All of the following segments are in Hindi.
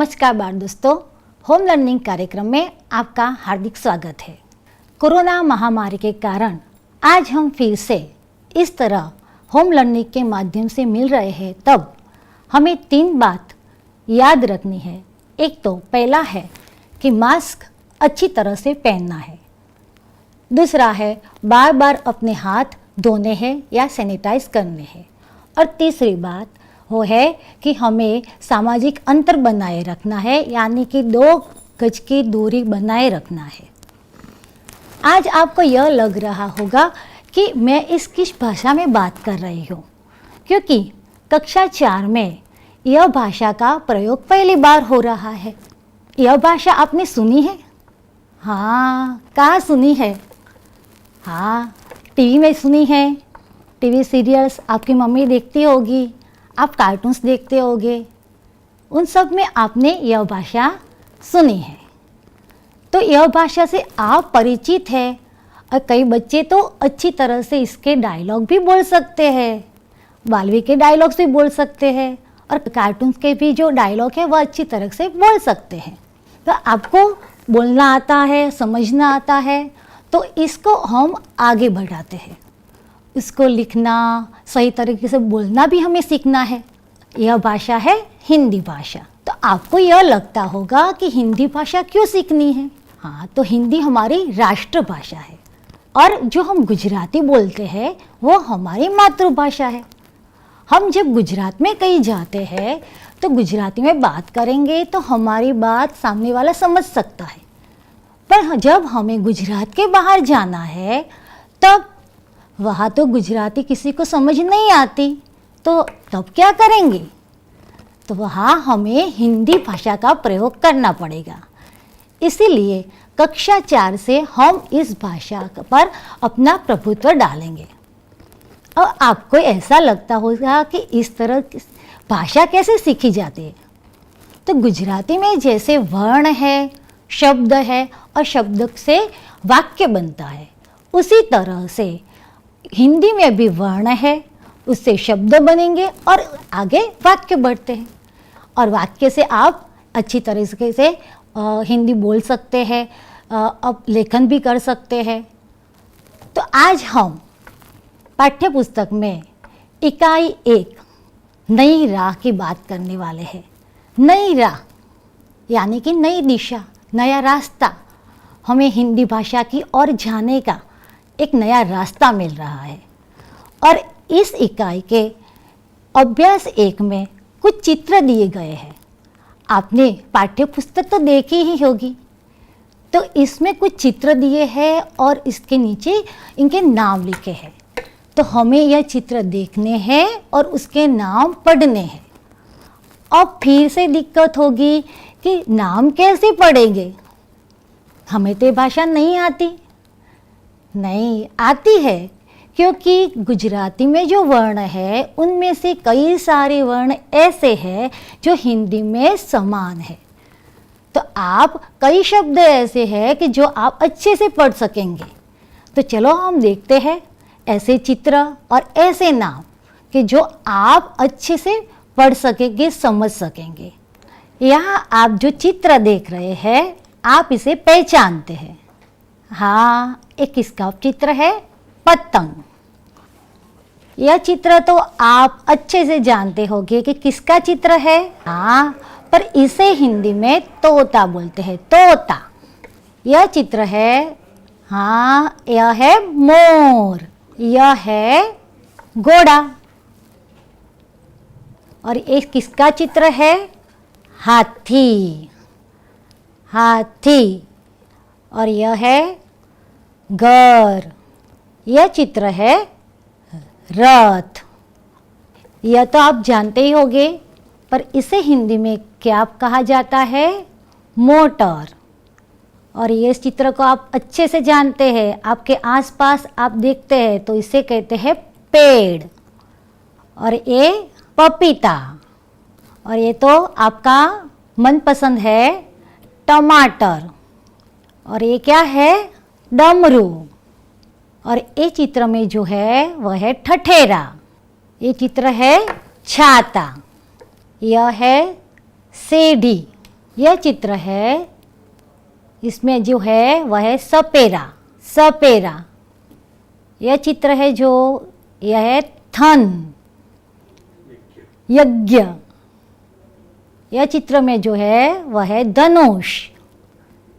नमस्कार बाल दोस्तों, होम लर्निंग कार्यक्रम में आपका हार्दिक स्वागत है। कोरोना महामारी के कारण आज हम फिर से इस तरह होम लर्निंग के माध्यम से मिल रहे हैं, तब हमें 3 बात याद रखनी है। एक तो पहला है कि मास्क अच्छी तरह से पहनना है। दूसरा है बार बार अपने हाथ धोने हैं या सैनिटाइज करने हैं। और तीसरी बात वो है कि हमें सामाजिक अंतर बनाए रखना है, यानी कि 2 गज की दूरी बनाए रखना है। आज आपको यह लग रहा होगा कि मैं किस भाषा में बात कर रही हूँ, क्योंकि कक्षा 4 में यह भाषा का प्रयोग पहली बार हो रहा है। यह भाषा आपने सुनी है? हाँ, कहाँ सुनी है? हाँ, टीवी में सुनी है। टीवी सीरियल्स आपकी मम्मी देखती होगी, आप कार्टून्स देखते होगे, उन सब में आपने यह भाषा सुनी है। तो यह भाषा से आप परिचित हैं और कई बच्चे तो अच्छी तरह से इसके डायलॉग भी बोल सकते हैं, बालवी के डायलॉग्स भी बोल सकते हैं और कार्टून्स के भी जो डायलॉग है वह अच्छी तरह से बोल सकते हैं। तो आपको बोलना आता है, समझना आता है, तो इसको हम आगे बढ़ाते हैं। इसको लिखना, सही तरीके से बोलना भी हमें सीखना है। यह भाषा है हिंदी भाषा। तो आपको यह लगता होगा कि हिंदी भाषा क्यों सीखनी है? हाँ, तो हिंदी हमारी राष्ट्रभाषा है और जो हम गुजराती बोलते हैं वो हमारी मातृभाषा है। हम जब गुजरात में कहीं जाते हैं तो गुजराती में बात करेंगे तो हमारी बात सामने वाला समझ सकता है, पर जब हमें गुजरात के बाहर जाना है तब वहाँ तो गुजराती किसी को समझ नहीं आती, तो तब क्या करेंगे? तो वहाँ हमें हिंदी भाषा का प्रयोग करना पड़ेगा। इसीलिए कक्षा 4 से हम इस भाषा पर अपना प्रभुत्व डालेंगे। और आपको ऐसा लगता होगा कि इस तरह भाषा कैसे सीखी जाती है? तो गुजराती में जैसे वर्ण है, शब्द है और शब्द से वाक्य बनता है, उसी तरह से हिंदी में भी वर्ण है, उससे शब्द बनेंगे और आगे वाक्य बढ़ते हैं। और वाक्य से आप अच्छी तरीके से हिंदी बोल सकते हैं, अब लेखन भी कर सकते हैं। तो आज हम पाठ्य पुस्तक में इकाई 1 नई राह की बात करने वाले हैं। नई राह यानी कि नई दिशा, नया रास्ता। हमें हिंदी भाषा की ओर जाने का एक नया रास्ता मिल रहा है। और इस इकाई के अभ्यास 1 में कुछ चित्र दिए गए हैं। आपने पाठ्य पुस्तक तो देखी ही होगी, तो इसमें कुछ चित्र दिए हैं और इसके नीचे इनके नाम लिखे हैं। तो हमें यह चित्र देखने हैं और उसके नाम पढ़ने हैं। अब फिर से दिक्कत होगी कि नाम कैसे पढ़ेंगे? हमें तो भाषा नहीं आती। नहीं आती है, क्योंकि गुजराती में जो वर्ण है उनमें से कई सारे वर्ण ऐसे हैं जो हिंदी में समान है। तो आप कई शब्द ऐसे हैं कि जो आप अच्छे से पढ़ सकेंगे। तो चलो हम देखते हैं ऐसे चित्र और ऐसे नाम कि जो आप अच्छे से पढ़ सकेंगे, समझ सकेंगे। यहाँ आप जो चित्र देख रहे हैं आप इसे पहचानते हैं। हाँ, एक किसका चित्र है? पतंग। यह चित्र तो आप अच्छे से जानते होंगे कि किसका चित्र है। हाँ, पर इसे हिंदी में तोता बोलते हैं, तोता। यह चित्र है, हाँ, यह है मोर। यह है घोड़ा। और एक किसका चित्र है? हाथी, हाथी। और यह है घर। यह चित्र है रथ। यह तो आप जानते ही होंगे, पर इसे हिंदी में क्या कहा जाता है? मोटर। और ये चित्र को आप अच्छे से जानते हैं, आपके आसपास आप देखते हैं तो इसे कहते हैं पेड़। और ये पपीता। और ये तो आपका मनपसंद है टमाटर। और ये क्या है? डमरू। और ये चित्र में जो है वह है ठठेरा। ये चित्र है छाता। यह है सीढ़ी। यह चित्र है, इसमें जो है वह है सपेरा, सपेरा। यह चित्र है जो यह है थन, यज्ञ। यह चित्र में जो है वह है धनुष।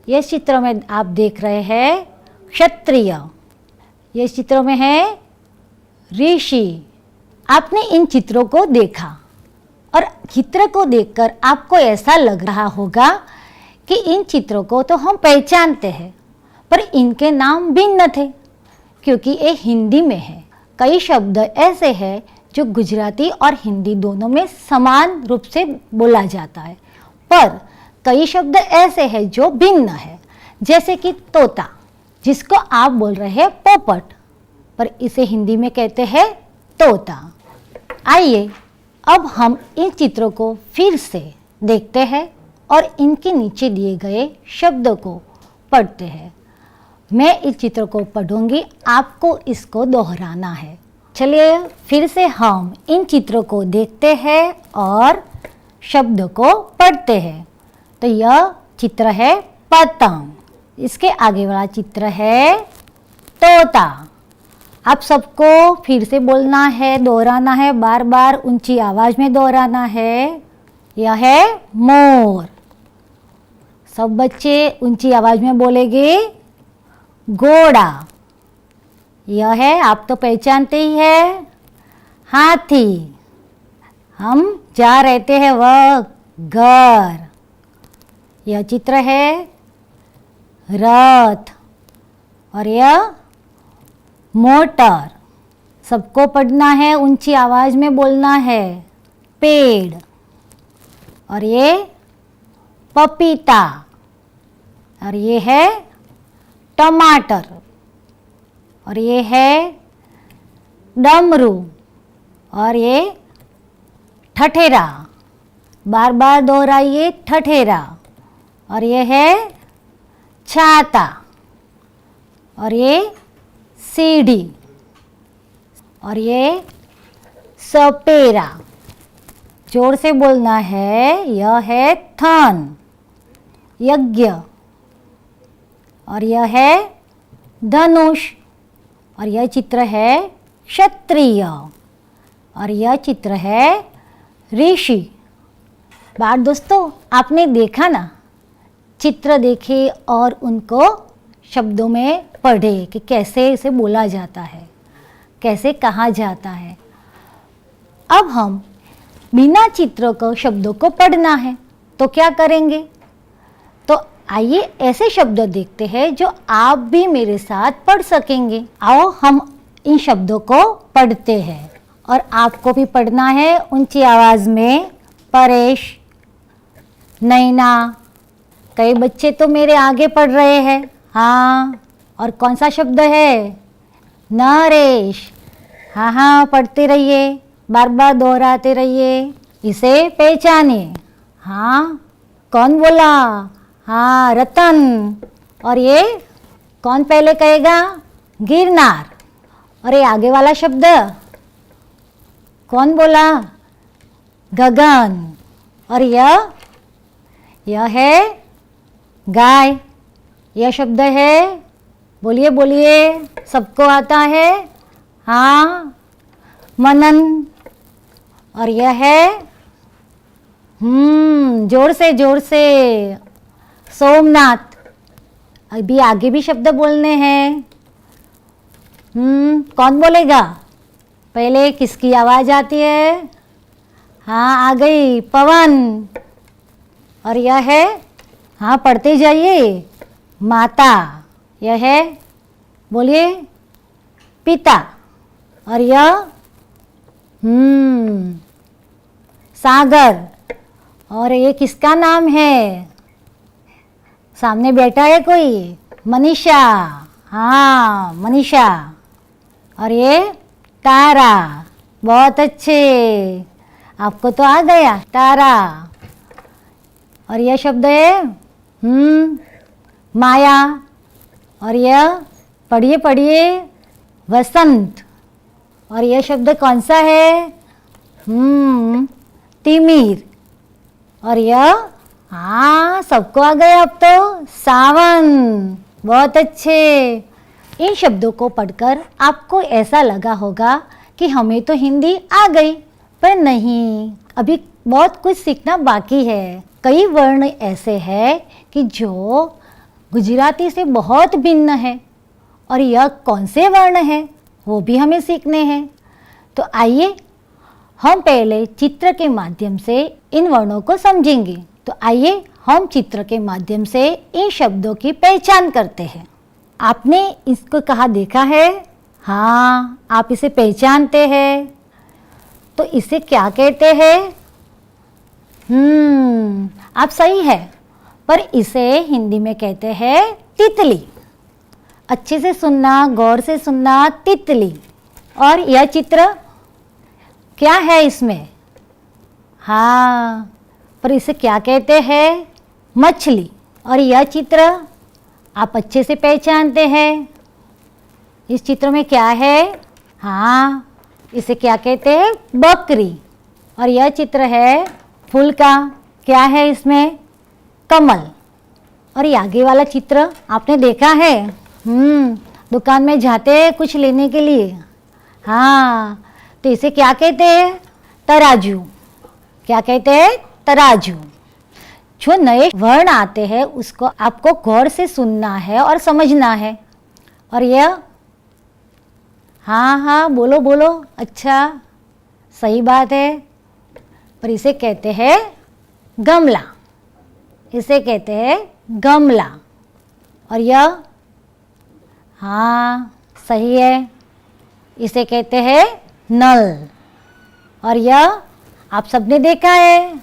यह चित्र में आप देख रहे हैं क्षत्रिय। यह चित्र में है ऋषि। आपने इन चित्रों को देखा और चित्र को देखकर आपको ऐसा लग रहा होगा कि इन चित्रों को तो हम पहचानते हैं, पर इनके नाम भिन्न थे क्योंकि ये हिंदी में है। कई शब्द ऐसे हैं जो गुजराती और हिंदी दोनों में समान रूप से बोला जाता है, पर कई शब्द ऐसे हैं जो भिन्न है, जैसे कि तोता, जिसको आप बोल रहे हैं पोपट, पर इसे हिंदी में कहते हैं तोता। आइए अब हम इन चित्रों को फिर से देखते हैं और इनके नीचे दिए गए शब्दों को पढ़ते हैं। मैं इस चित्र को पढ़ूंगी, आपको इसको दोहराना है। चलिए फिर से हम इन चित्रों को देखते हैं और शब्द को पढ़ते हैं। तो यह चित्र है पतंग, इसके आगे वाला चित्र है तोता। आप सबको फिर से बोलना है, दोहराना है, बार बार ऊंची आवाज में दोहराना है। यह है मोर। सब बच्चे ऊंची आवाज में बोलेंगे घोड़ा। यह है, आप तो पहचानते ही है, हाथी। हम जा रहते हैं वह घर। यह चित्र है रथ और यह मोटर। सबको पढ़ना है, ऊंची आवाज में बोलना है पेड़। और ये पपीता और ये है टमाटर और ये है डमरू और ये ठठेरा। बार बार दोहराइए ठठेरा। और ये है छाता और ये सीढ़ी और ये सपेरा। जोर से बोलना है। यह है थन, यज्ञ। और यह है धनुष और यह चित्र है क्षत्रिय और यह चित्र है ऋषि। बात दोस्तों, आपने देखा ना, चित्र देखे और उनको शब्दों में पढ़े कि कैसे इसे बोला जाता है, कैसे कहा जाता है। अब हम बिना चित्र को शब्दों को पढ़ना है तो क्या करेंगे? तो आइए ऐसे शब्द देखते हैं जो आप भी मेरे साथ पढ़ सकेंगे। आओ हम इन शब्दों को पढ़ते हैं और आपको भी पढ़ना है ऊंची आवाज में। परेश, नैना। कई बच्चे तो मेरे आगे पढ़ रहे हैं। हाँ, और कौन सा शब्द है? नरेश। हाँ हाँ, पढ़ते रहिए, बार बार दोहराते रहिए, इसे पहचानिए। हाँ, कौन बोला? हाँ, रतन। और ये कौन पहले कहेगा? गिरनार। और ये आगे वाला शब्द कौन बोला? गगन। और यह है गाय। यह शब्द है, बोलिए बोलिए, सबको आता है। हाँ, मनन। और यह है जोर से सोमनाथ। अभी आगे भी शब्द बोलने हैं। कौन बोलेगा? पहले किसकी आवाज आती है? हाँ, आ गई, पवन। और यह है, हाँ पढ़ते जाइए, माता। यह है, बोलिए, पिता। और यह सागर। और ये किसका नाम है? सामने बैठा है कोई? मनीषा। हाँ, मनीषा। और ये तारा। बहुत अच्छे, आपको तो आ गया तारा। और यह शब्द है माया। और यह पढ़िए पढ़िए, वसंत। और यह शब्द कौन सा है? तिमिर। और यह हाँ, सबको आ गए अब तो। सावन, बहुत अच्छे। इन शब्दों को पढ़कर आपको ऐसा लगा होगा कि हमें तो हिंदी आ गई, पर नहीं, अभी बहुत कुछ सीखना बाकी है। कई वर्ण ऐसे हैं कि जो गुजराती से बहुत भिन्न है, और यह कौन से वर्ण हैं वो भी हमें सीखने हैं। तो आइए हम पहले चित्र के माध्यम से इन वर्णों को समझेंगे। तो आइए हम चित्र के माध्यम से इन शब्दों की पहचान करते हैं। आपने इसको कहाँ देखा है? हाँ, आप इसे पहचानते हैं। तो इसे क्या कहते हैं? आप सही है, पर इसे हिंदी में कहते हैं तितली। अच्छे से सुनना, गौर से सुनना, तितली। और यह चित्र क्या है इसमें? हाँ, पर इसे क्या कहते हैं? मछली। और यह चित्र आप अच्छे से पहचानते हैं। इस चित्र में क्या है? हाँ, इसे क्या कहते हैं? बकरी। और यह चित्र है फूल का। क्या है इसमें? कमल। और ये आगे वाला चित्र आपने देखा है? दुकान में जाते हैं कुछ लेने के लिए। हाँ, तो इसे क्या कहते हैं? तराजू। क्या कहते हैं? तराजू। जो नए वर्ण आते हैं उसको आपको गौर से सुनना है और समझना है। और यह, हाँ हाँ, बोलो बोलो, अच्छा, सही बात है। पर इसे कहते हैं गमला। इसे कहते हैं गमला। और यह, हाँ, सही है, इसे कहते हैं नल। और यह आप सबने देखा है।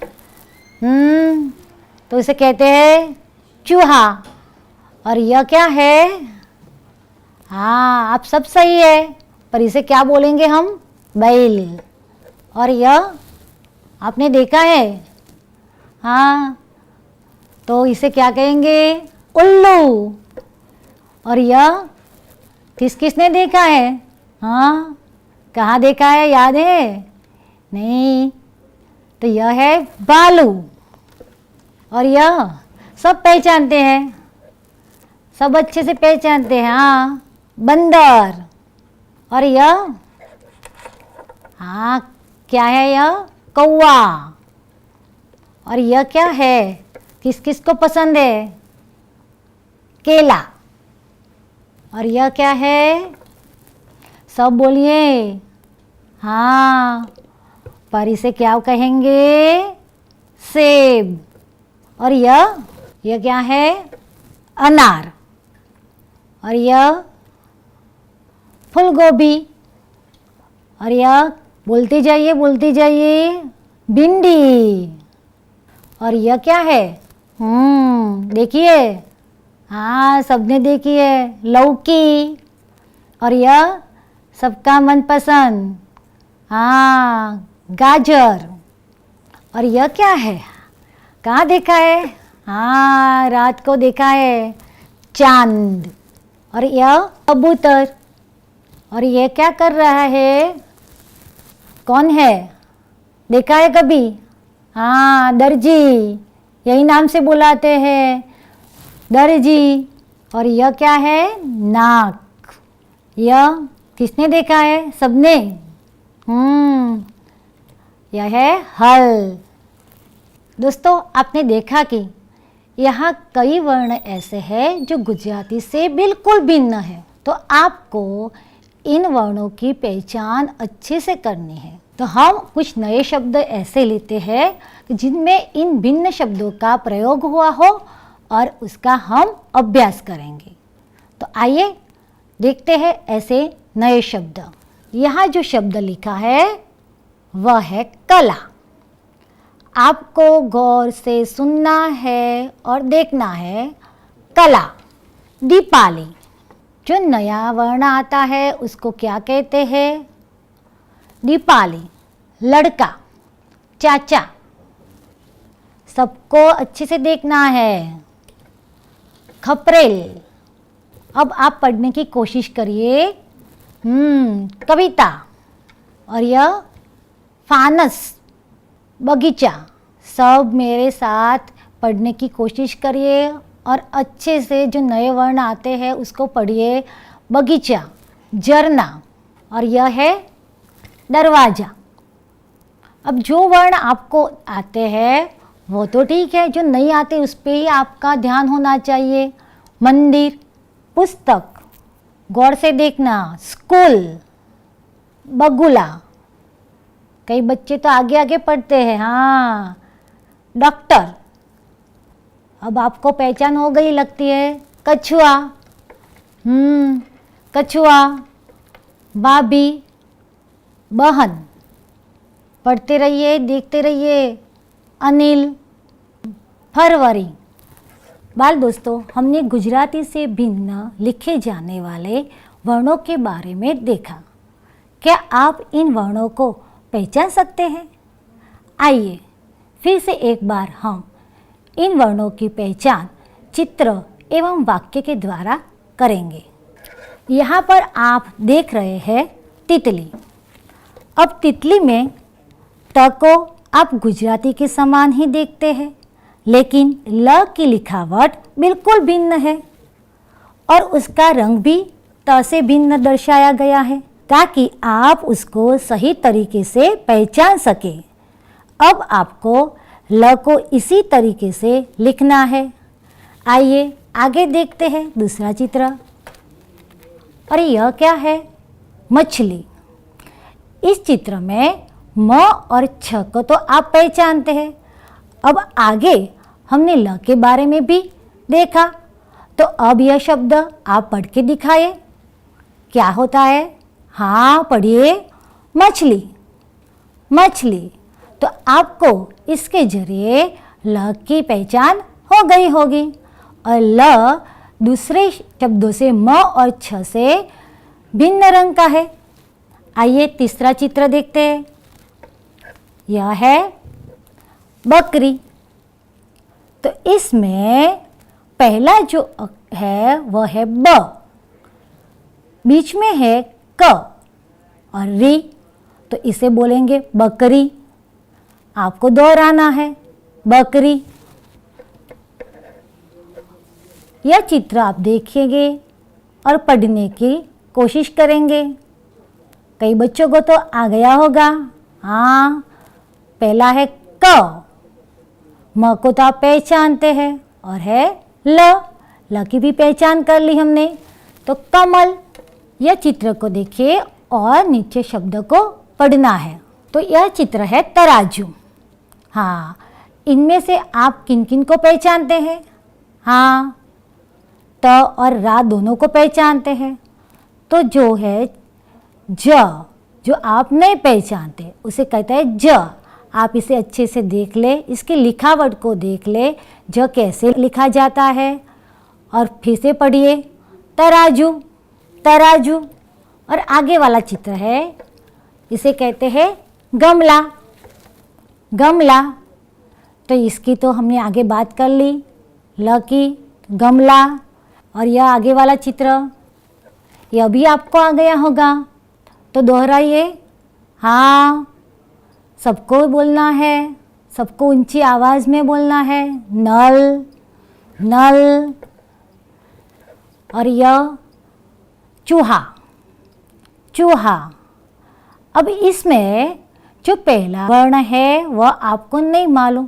तो इसे कहते हैं चूहा। और यह क्या है? हाँ, आप सब सही है, पर इसे क्या बोलेंगे हम? बैल। और यह आपने देखा है? हाँ, तो इसे क्या कहेंगे? उल्लू। और यह किसने देखा है? हाँ, कहाँ देखा है, याद है? नहीं, तो यह है भालू। और यह सब पहचानते हैं, सब अच्छे से पहचानते हैं। हाँ, बंदर। और यह, हाँ, क्या है यह? कौवा। और यह क्या है? किस किस को पसंद है? केला। और यह क्या है? सब बोलिए। हाँ, पर इसे क्या कहेंगे? सेब। और यह क्या है? अनार। और यह फूलगोभी। और यह, बोलते जाइए बोलते जाइए, भिंडी। और यह क्या है? देखिए, हाँ, सबने देखी है, लौकी। और यह सबका मनपसंद, हाँ, गाजर। और यह क्या है? कहाँ देखा है? हाँ, रात को देखा है, चांद। और यह कबूतर। और यह क्या कर रहा है? कौन है? देखा है कभी? हाँ, दर्जी, यही नाम से बुलाते हैं, दर्जी। और यह क्या है? नाक। यह किसने देखा है? सबने। यह है हल। दोस्तों, आपने देखा कि यहाँ कई वर्ण ऐसे हैं जो गुजराती से बिल्कुल भिन्न है। तो आपको इन वर्णों की पहचान अच्छे से करनी है। तो हम कुछ नए शब्द ऐसे लेते हैं जिनमें इन भिन्न शब्दों का प्रयोग हुआ हो और उसका हम अभ्यास करेंगे। तो आइए देखते हैं ऐसे नए शब्द। यहाँ जो शब्द लिखा है वह है कला। आपको गौर से सुनना है और देखना है। कला। दीपाली। जो नया वर्ण आता है उसको क्या कहते हैं? दीपाली। लड़का। चाचा। सबको अच्छे से देखना है। खपरेल। अब आप पढ़ने की कोशिश करिए। कविता। और यह फानस। बगीचा। सब मेरे साथ पढ़ने की कोशिश करिए और अच्छे से जो नए वर्ण आते हैं उसको पढ़िए। बगीचा, झरना, और यह है दरवाज़ा। अब जो वर्ण आपको आते हैं वो तो ठीक है, जो नहीं आते उस पे ही आपका ध्यान होना चाहिए। मंदिर, पुस्तक, गौर से देखना, स्कूल, बगुला, कई बच्चे तो आगे आगे पढ़ते हैं। हाँ, डॉक्टर, अब आपको पहचान हो गई लगती है। कछुआ, कछुआ, भाभी, बहन, पढ़ते रहिए, देखते रहिए। अनिल, फरवरी। बाल दोस्तों, हमने गुजराती से भिन्न लिखे जाने वाले वर्णों के बारे में देखा। क्या आप इन वर्णों को पहचान सकते हैं? आइए फिर से एक बार हम इन वर्णों की पहचान चित्र एवं वाक्य के द्वारा करेंगे। यहाँ पर आप देख रहे हैं तितली। अब तितली में त को आप गुजराती के समान ही देखते हैं, लेकिन ल की लिखावट बिल्कुल भिन्न है और उसका रंग भी त से भिन्न दर्शाया गया है ताकि आप उसको सही तरीके से पहचान सके। अब आपको ल को इसी तरीके से लिखना है। आइए आगे देखते हैं दूसरा चित्र। और यह क्या है? मछली। इस चित्र में म और छ को तो आप पहचानते हैं। अब आगे हमने ल के बारे में भी देखा, तो अब यह शब्द आप पढ़ के दिखाइए, क्या होता है? हाँ, पढ़िए, मछली। मछली। तो आपको इसके जरिए ल की पहचान हो गई होगी और ल दूसरे शब्दों से म और छ से भिन्न रंग का है। आइए तीसरा चित्र देखते हैं। यह है बकरी। तो इसमें पहला जो है वह है ब, बीच में है क और री, तो इसे बोलेंगे बकरी। आपको दोहराना है, बकरी। यह चित्र आप देखेंगे और पढ़ने की कोशिश करेंगे। कई बच्चों को तो आ गया होगा। हाँ, पहला है क, म को तो आप पहचानते हैं, और है ल की भी पहचान कर ली हमने। तो कमल। यह चित्र को देखिए और नीचे शब्द को पढ़ना है। तो यह चित्र है तराजू। हाँ, इनमें से आप किन किन को पहचानते हैं? हाँ, त और रा दोनों को पहचानते हैं। तो जो है ज, जो आप नहीं पहचानते उसे कहते हैं ज। आप इसे अच्छे से देख ले, इसकी लिखावट को देख ले, ज कैसे लिखा जाता है। और फिर से पढ़िए, तराजू, तराजू। और आगे वाला चित्र है, इसे कहते हैं गमला, गमला। तो इसकी तो हमने आगे बात कर ली, ल की, गमला। और यह आगे वाला चित्र, यह भी आपको आ गया होगा, तो दोहराइए। हाँ, सबको बोलना है, सबको ऊंची आवाज़ में बोलना है। नल, नल। और यह चूहा, चूहा। अब इसमें जो पहला वर्ण है वह आपको नहीं मालूम,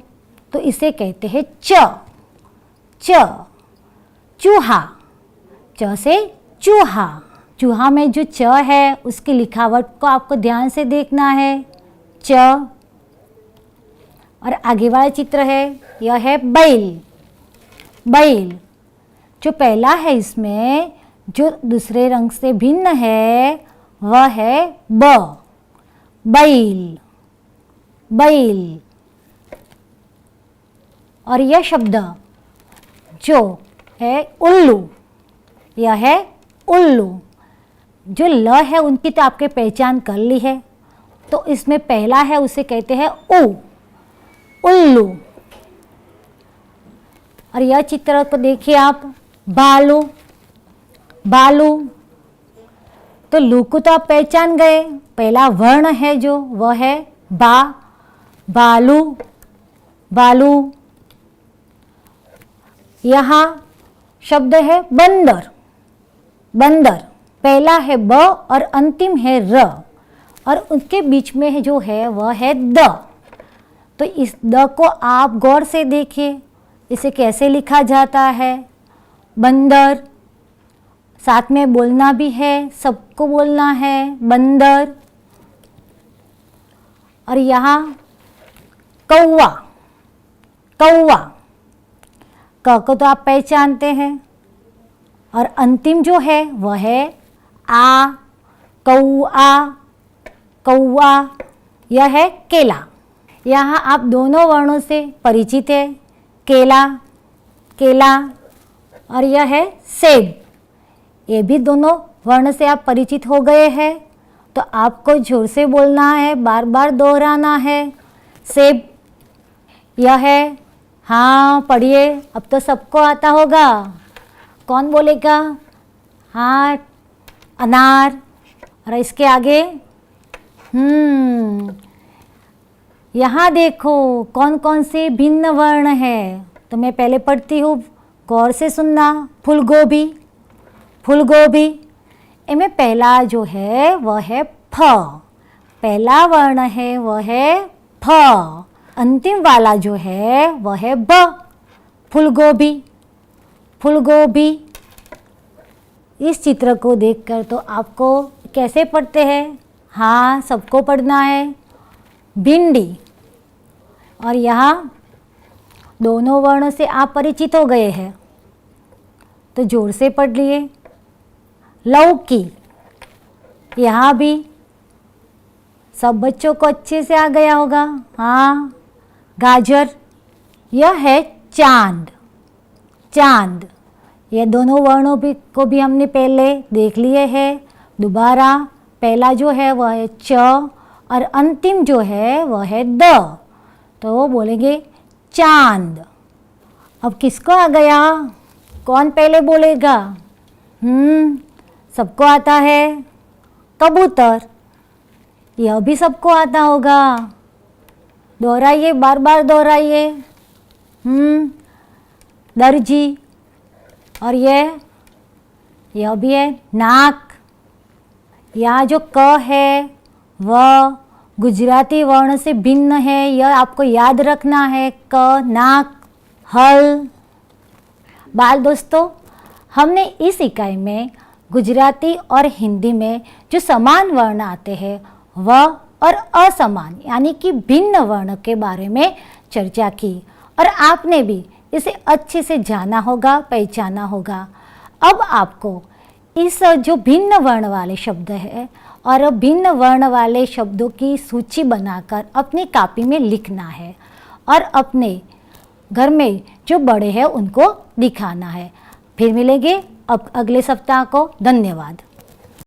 तो इसे कहते हैं च, च, चूहा। च से चूहा। चूहा में जो च है उसकी लिखावट को आपको ध्यान से देखना है, च। और आगे वाला चित्र है, यह है बैल, बैल। जो पहला है इसमें जो दूसरे रंग से भिन्न है वह है ब, बैल, बैल। और यह शब्द जो है उल्लू, यह है उल्लू। जो ल है उनकी तो आपके पहचान कर ली है, तो इसमें पहला है उसे कहते हैं उ, उल्लू। और यह चित्र को देखिए आप, भालू, भालू। तो लू को तो आप पहचान गए, पहला वर्ण है जो वह है बा, बालू, बालू। यहाँ शब्द है बंदर। बंदर पहला है ब और अंतिम है र और उसके बीच में जो है वह है द। तो इस द को आप गौर से देखिए, इसे कैसे लिखा जाता है। बंदर, साथ में बोलना भी है, सबको बोलना है बंदर। और यहाँ कौवा। कौवा, क को तो आप पहचानते हैं और अंतिम जो है वह है आ। कौआ, कौआ। यह है केला। यहाँ आप दोनों वर्णों से परिचित है, केला, केला। और यह है सेब। ये भी दोनों वर्ण से आप परिचित हो गए हैं, तो आपको जोर से बोलना है, बार बार दोहराना है। सेब, यह है, हाँ पढ़िए, अब तो सबको आता होगा। कौन बोलेगा? हाँ, अनार। और इसके आगे यहाँ देखो कौन कौन से भिन्न वर्ण है। तो मैं पहले पढ़ती हूँ, गौर से सुनना। फूलगोभी, फूलगोभी। इनमें पहला जो है वह है फ। पहला वर्ण है वह है फ। अंतिम वाला जो है वह है ब। फूलगोभी, फूलगोभी। इस चित्र को देखकर तो आपको कैसे पढ़ते हैं? हाँ, सबको पढ़ना है। भिंडी। और यहाँ दोनों वर्णों से आप परिचित हो गए हैं, तो जोर से पढ़ लिए। लौकी, यहाँ भी सब बच्चों को अच्छे से आ गया होगा। हाँ, गाजर। यह है चांद, चांद। ये दोनों वर्णों भी को भी हमने पहले देख लिए हैं। दोबारा पहला जो है वह है च और अंतिम जो है वह है द, तो वो बोलेंगे चांद। अब किसको आ गया? कौन पहले बोलेगा? सबको आता है। कबूतर, यह भी सबको आता होगा। दोहराइए, बार बार दोहराइए। दर्जी। और यह भी है नाक। यहाँ जो क है वह गुजराती वर्ण से भिन्न है, यह आपको याद रखना है। क, नाक। हल। बाल दोस्तों, हमने इस इकाई में गुजराती और हिंदी में जो समान वर्ण आते हैं वह और असमान यानी कि भिन्न वर्ण के बारे में चर्चा की और आपने भी इसे अच्छे से जाना होगा, पहचाना होगा। अब आपको इस जो भिन्न वर्ण वाले शब्द है और भिन्न वर्ण वाले शब्दों की सूची बनाकर अपनी कॉपी में लिखना है और अपने घर में जो बड़े हैं उनको दिखाना है। फिर मिलेंगे अब अगले सप्ताह को। धन्यवाद।